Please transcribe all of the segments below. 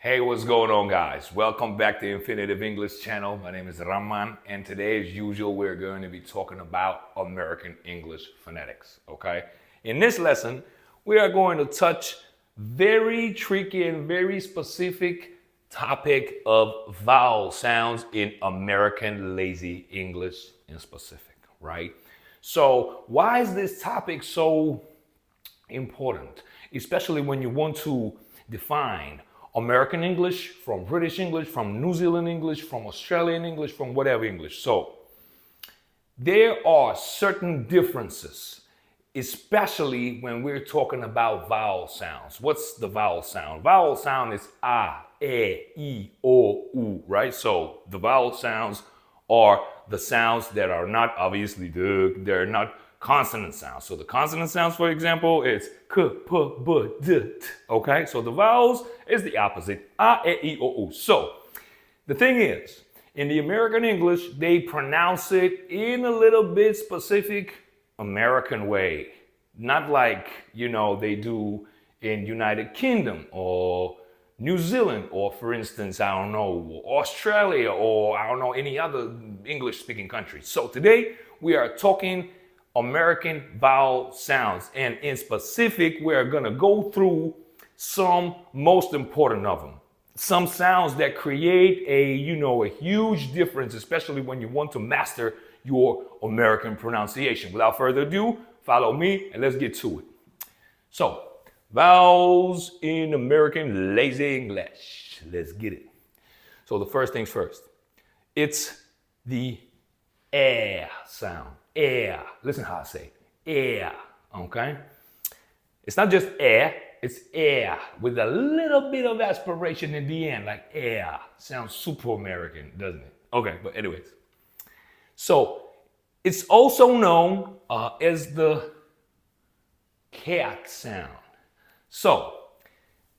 Hey, what's going on, guys? Welcome back to Infinitive English channel. My name is Rahman, and today, as usual, we're going to be talking about American English phonetics, okay? In this lesson, we are going to touch very tricky and very specific topic of vowel sounds in American Lazy English in specific, right? So why is this topic so important, especially when you want to define American English from British English, from New Zealand English, from Australian English, from whatever English. So there are certain differences, especially when we're talking about vowel sounds. What's the vowel sound? Vowel sound is a, e, I, o, u, right? So the vowel sounds are the sounds that are not obviously they're not consonant sounds. So the consonant sounds, for example, is k, p, b, d, t. Okay, so the vowels is the opposite, a, e, I, o, u. So the thing is, in the American English, they pronounce it in a little bit specific American way, not like they do in United Kingdom or New Zealand, or for instance, I don't know, Australia, or I don't know, any other English-speaking country. So today we are talking American vowel sounds, and in specific, we're gonna go through some most important of them. Some sounds that create a huge difference, especially when you want to master your American pronunciation. Without further ado, follow me and let's get to it. So, vowels in American Lazy English. Let's get it. So the first things first, it's the air sound. Air. Listen how I say it. Air. Okay? It's not just air, it's air with a little bit of aspiration in the end, like air. Sounds super American, doesn't it? Okay, but anyways. So it's also known as the cat sound. So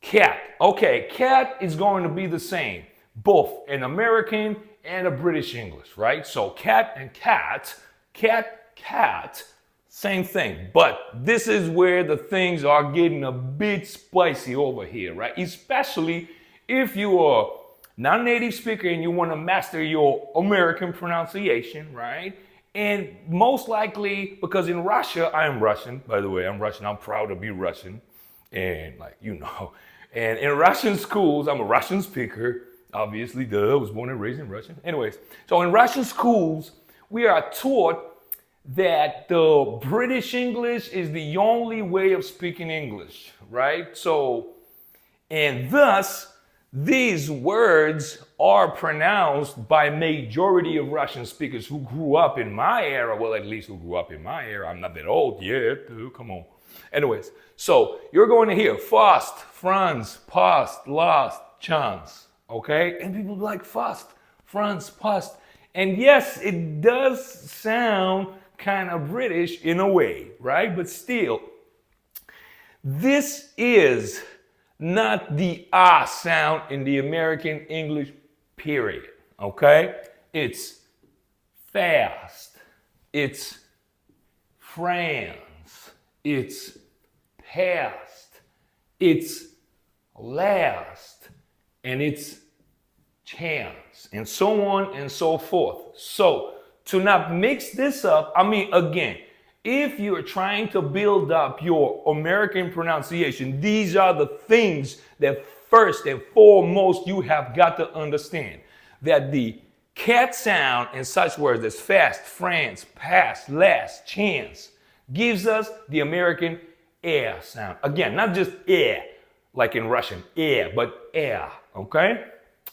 cat. Okay, cat is going to be the same, both in American and a British English, right? So cat and cat, cat, same thing. But this is where the things are getting a bit spicy over here, right? Especially if you are not a native speaker and you want to master your American pronunciation, right? And most likely, because in Russia, I am Russian, by the way, I'm Russian, I'm proud to be Russian. And and in Russian schools, I'm a Russian speaker, obviously, I was born and raised in Russia. Anyways, so in Russian schools, we are taught that the British English is the only way of speaking English, right? So, and thus, these words are pronounced by majority of Russian speakers who grew up in my era, well, at least who grew up in my era. I'm not that old yet, come on. Anyways, so you're going to hear fast, Franz, past, last, chance, okay? And people like fast, Franz, past. And yes, it does sound kind of British in a way, right? But still, this is not the ah sound in the American English, period, okay? It's fast, it's France, it's past, it's last, and it's chance, and so on and so forth. So, to not mix this up, again, if you're trying to build up your American pronunciation, these are the things that first and foremost you have got to understand. That the cat sound in such words as fast, France, past, last, chance, gives us the American air sound. Again, not just air, like in Russian, air, but air, okay?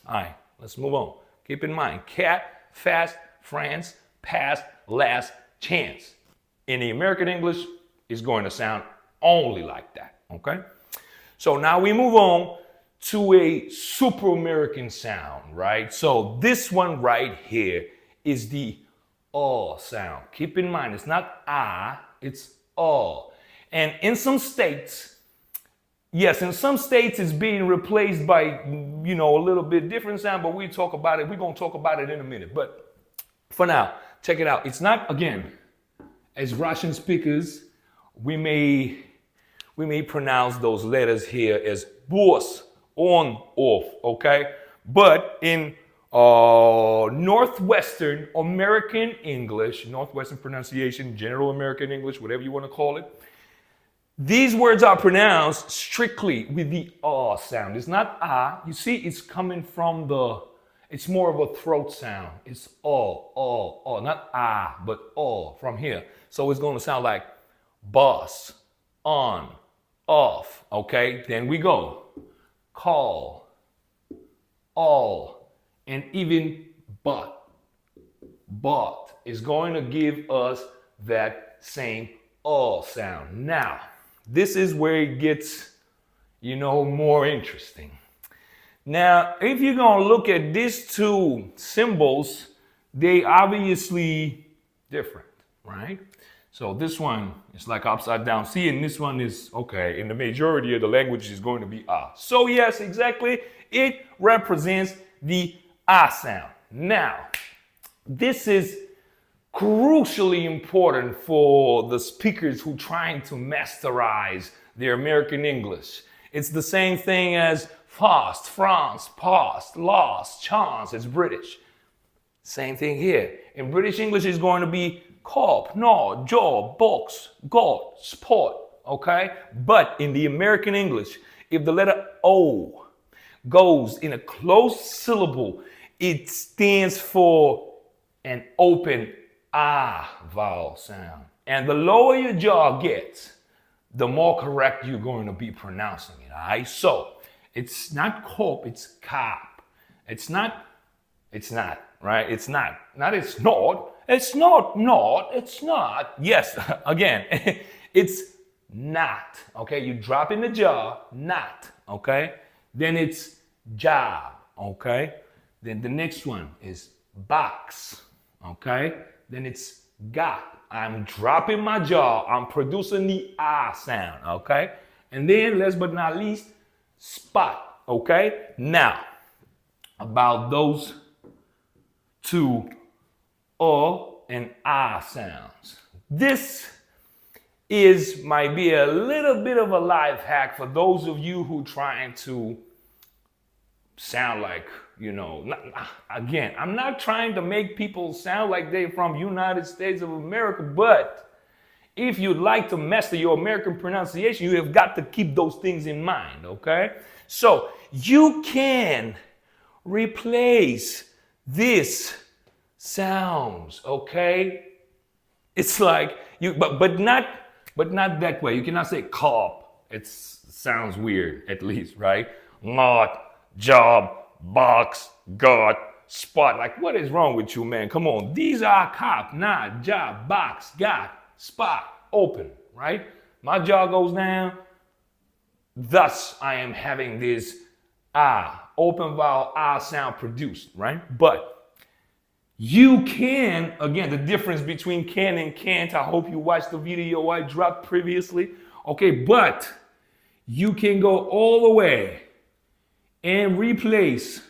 All right, let's move on. Keep in mind, cat, fast, France, past, last, chance. In the American English, it's going to sound only like that, okay? So now we move on to a super American sound, right? So this one right here is the sound. Keep in mind, it's not ah, it's And in some states, yes, in some states it's being replaced by, a little bit different sound, but we're going to talk about it in a minute. But for now, check it out. It's not, again, as Russian speakers, we may pronounce those letters here as bos on, off, okay? But in Northwestern American English, Northwestern pronunciation, General American English, whatever you want to call it, these words are pronounced strictly with the ah sound. It's not ah. You see, it's coming from it's more of a throat sound. It's not ah, but from here. So it's going to sound like boss, on, off, okay? Then we go, call, all, and even but. But is going to give us that same sound. Now, this is where it gets, more interesting. Now, if you're going to look at these two symbols, they obviously different, right? So this one is like upside down C, and this one is, okay, in the majority of the language is going to be ah. So yes, exactly, it represents the ah sound. Now, this is crucially important for the speakers who are trying to masterize their American English. It's the same thing as fast, France, past, lost, chance. It's British. Same thing here. In British English, it's going to be cop, no, jaw, box, god, sport, okay? But in the American English, if the letter O goes in a closed syllable, it stands for an open ah vowel sound. And the lower your jaw gets, the more correct you're going to be pronouncing it, all right? So, it's not cop, it's cop. It's not, right? It's not. Not it's not. It's not, it's not. Yes, again, it's not, okay? You drop in the jaw, not, okay? Then it's job, okay? Then the next one is box, okay? Then it's got. I'm dropping my jaw. I'm producing the ah sound, okay? And then, last but not least, spot, okay? Now, about those two and ah sounds. This might be a little bit of a life hack for those of you who trying to sound like, again, I'm not trying to make people sound like they're from United States of America, but if you'd like to master your American pronunciation, you have got to keep those things in mind, okay? So you can replace this sounds, okay? It's like but not that way. You cannot say cop. It sounds weird, at least, right? Not, job, box, got, spot. Like, what is wrong with you, man? Come on. These are cop, not, job, box, got, spot, open, right? My jaw goes down. Thus, I am having this open vowel sound produced, right? But you can, again, the difference between can and can't, I hope you watched the video I dropped previously. Okay, but you can go all the way and replace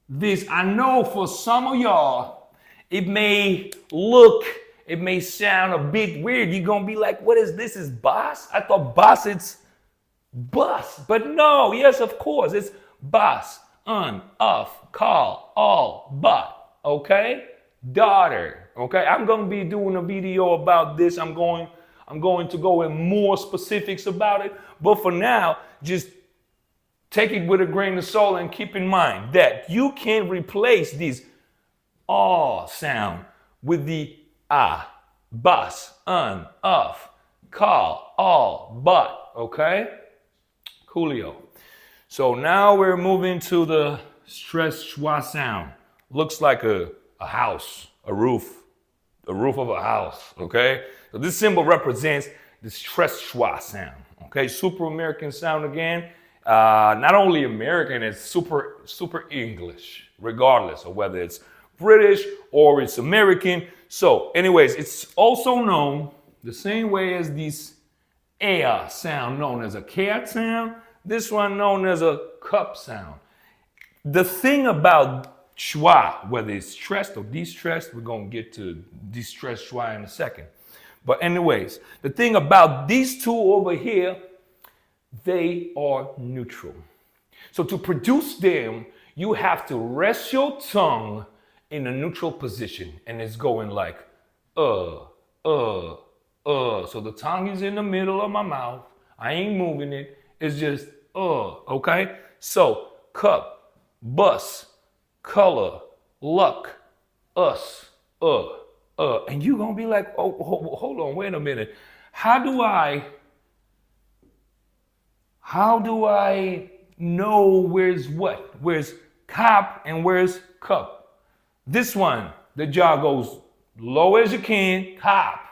this. I know for some of y'all, it may sound a bit weird. You're going to be like, what is this? Is boss? I thought boss, it's bus. But no, yes, of course, it's boss, off, call, all, but, okay? Daughter, okay? I'm going to be doing a video about this. I'm going to go in more specifics about it. But for now, just take it with a grain of salt and keep in mind that you can replace this sound with the bus, off, call, all, but, okay? Coolio. So now we're moving to the stress schwa sound. Looks like a house, a roof of a house, okay? So this symbol represents the stress schwa sound, okay? Super American sound again. Not only American, it's super English, regardless of whether it's British or it's American. So anyways, it's also known the same way as this air sound known as a cat sound, this one known as a cup sound. The thing about schwa, whether it's stressed or distressed, we're going to get to distressed schwa in a second. But anyways, the thing about these two over here, they are neutral. So to produce them, you have to rest your tongue in a neutral position, and it's going like, So the tongue is in the middle of my mouth. I ain't moving it. It's just, okay? So, cup, bus, color, luck, us, And you're gonna be like, oh, hold on, wait a minute. How do I know where's what? Where's cop and where's cup? This one, the jaw goes low as you can, cop.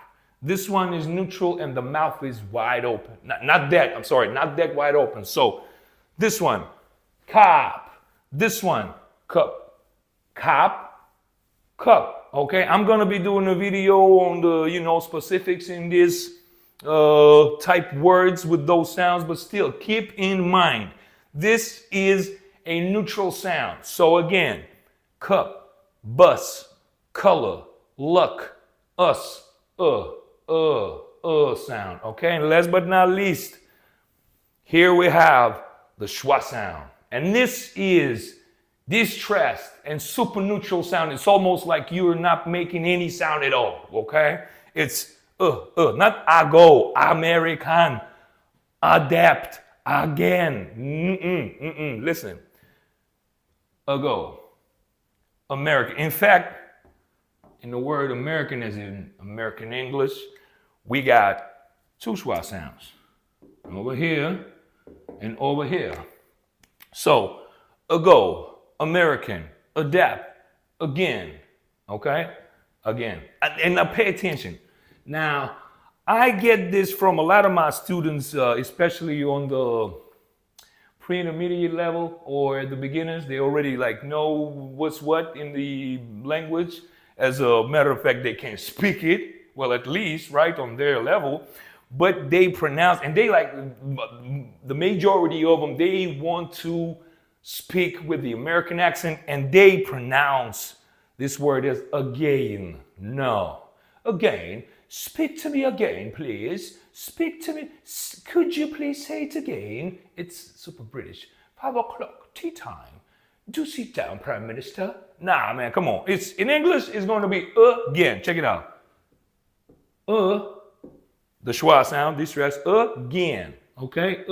This one is neutral and the mouth is wide open. Not that wide open. So this one, cop. This one, cup. Cop, cup. Okay, I'm gonna be doing a video on the, specifics in this type words with those sounds, but still keep in mind, this is a neutral sound. So again, cup, bus, color, luck, us, sound. Okay, and last but not least, here we have the schwa sound. And this is distressed and super neutral sound. It's almost like you're not making any sound at all. Okay, it's not I go, American, adapt, again. Listen, ago, American. In fact, in the word American, as in American English, we got two schwa sounds, over here and over here. So, ago, American, adapt, again, okay? Again. And now pay attention. Now, I get this from a lot of my students, especially on the pre-intermediate level or at the beginners. They already know what's what in the language. As a matter of fact, they can't speak it, well, at least, right, on their level, but they pronounce, and they the majority of them, they want to speak with the American accent, and they pronounce this word as again. No. Again. Speak to me again, please. Speak to me. Could you please say it again? It's super British. 5 o'clock, tea time. Do sit down, Prime Minister. Nah, man, come on. It's in English, it's going to be again. Check it out. The schwa sound, distress, again. Okay,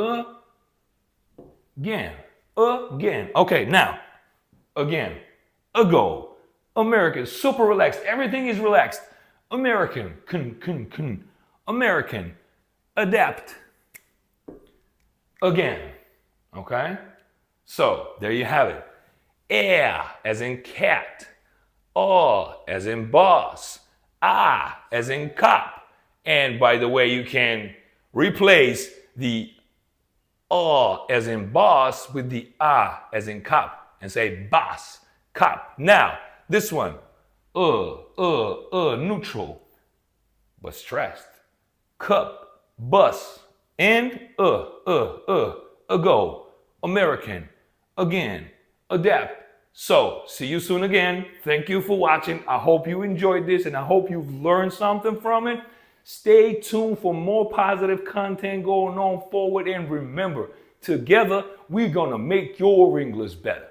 again. Again. Okay, now, again. Ago. American, super relaxed. Everything is relaxed. American, American. Adapt. Again. Okay? So, there you have it. Air as in cat, as in boss, as in cop. And by the way, you can replace the as in boss with the as in cop and say boss, cop. Now, this one, neutral, but stressed. Cup, bus, and ago, American, again, adapt. So, see you soon again. Thank you for watching. I hope you enjoyed this and I hope you've learned something from it. Stay tuned for more positive content going on forward. And remember, together, we're gonna make your English better.